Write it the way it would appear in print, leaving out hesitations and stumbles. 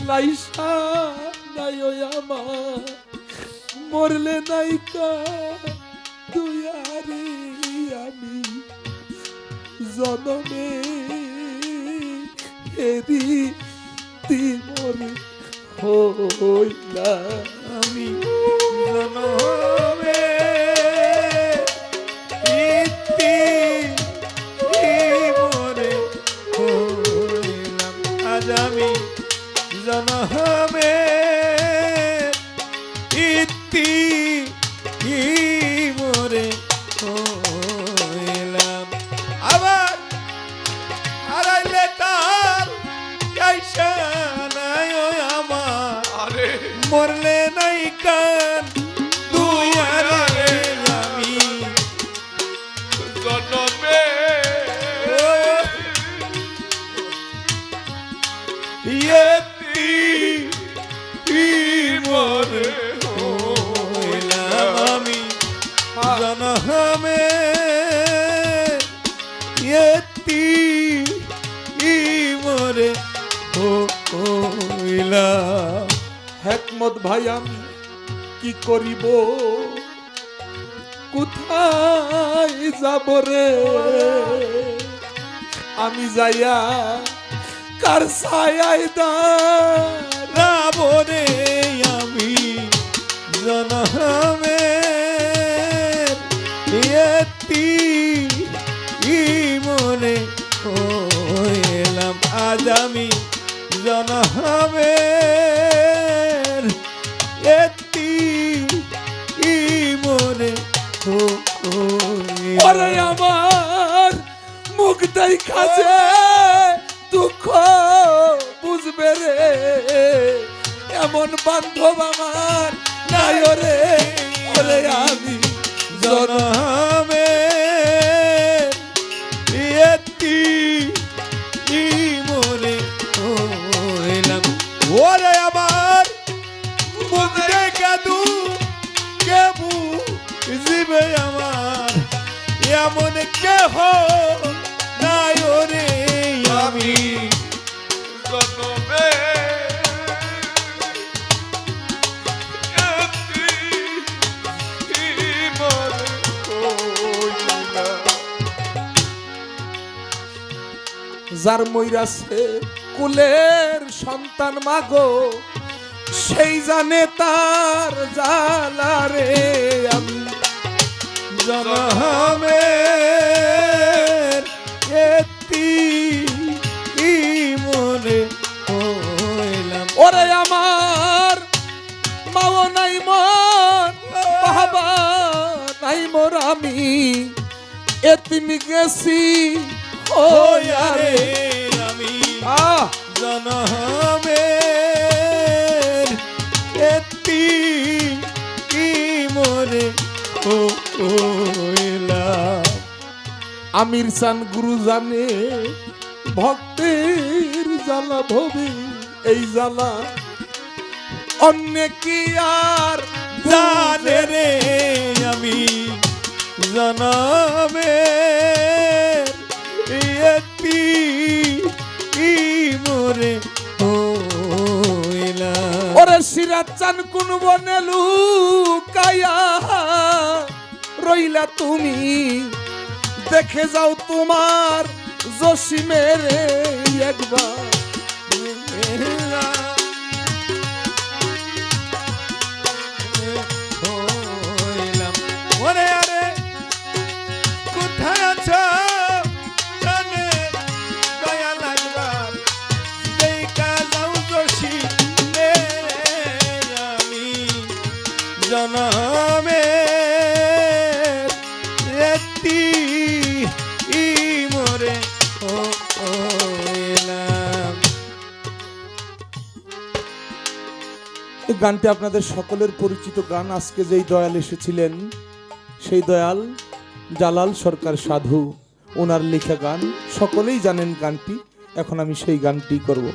লাইসা নাই ওই আমার মরলে নাইকা দুয়ারে আমি জনমে এরি তিমরে হইলা আমি জনমে ইতি মরে হইলাম আজ আমি জনমে ইতি মরে হইলাম আবার হারাইলে তার কাইসা নাই ওই আমার আরে মরলে নাই কান দুয়ারে আমি জনমে ইয়েতি মরে হইলাম আমি জনমে ইয়েতি মরে হইলাম। হেকমত ভাই আমি কি করিব কোথায় যাব রে আমি যাইয়া কার ছায়ায় রাবণে আমি জনমে ইয়েতি মনে হইলাম আজ আমি জনমে ইয়েতি মনে ওরে আমার মুখ দেখাছে দুঃখ বুঝবে রে এমন বান্ধব আমার নাই রে ওরে আমি জনমে ইয়েতি মনে হইলাম ওরে আমার মুখ দেখা দু কেবু জীবে আমার এমন কেহ নাই রে আমি জনমে যার মইরাছে কুলের সন্তান মাগো সেই জানে তার জালারে আমি জনমে এতি মনে হইলাম ওরে আমার মাও নাই মন বাবা নাই মোর আমি এতিম গেছি ও রে আমি জনমে এতি মনে হইলাম। আমির চান গুরু জানে ভক্তের জ্বালা ভবে এই জ্বালা অন্য কি আর জানে রে আমি জনমে ইয়েতি মরে হইলাম। ওরে সিরাজ চান কোন বনে লুকায়া রইলা তুমি দেখে যাও তোমার জসিমের একবার হইলাম ওরে আরে কোথায় আছো জানে দয়া লাগবার দেখা যাও জসি আমি জনমে এতি মরে হইলাম। এই গানটি আপনাদের সকলের পরিচিত গান। আজকে যেই দয়াল এসেছিলেন সেই দয়াল জালাল সরকার সাধু, ওনার লেখা গান, সকলেই জানেন গানটি। এখন আমি সেই গানটি করব।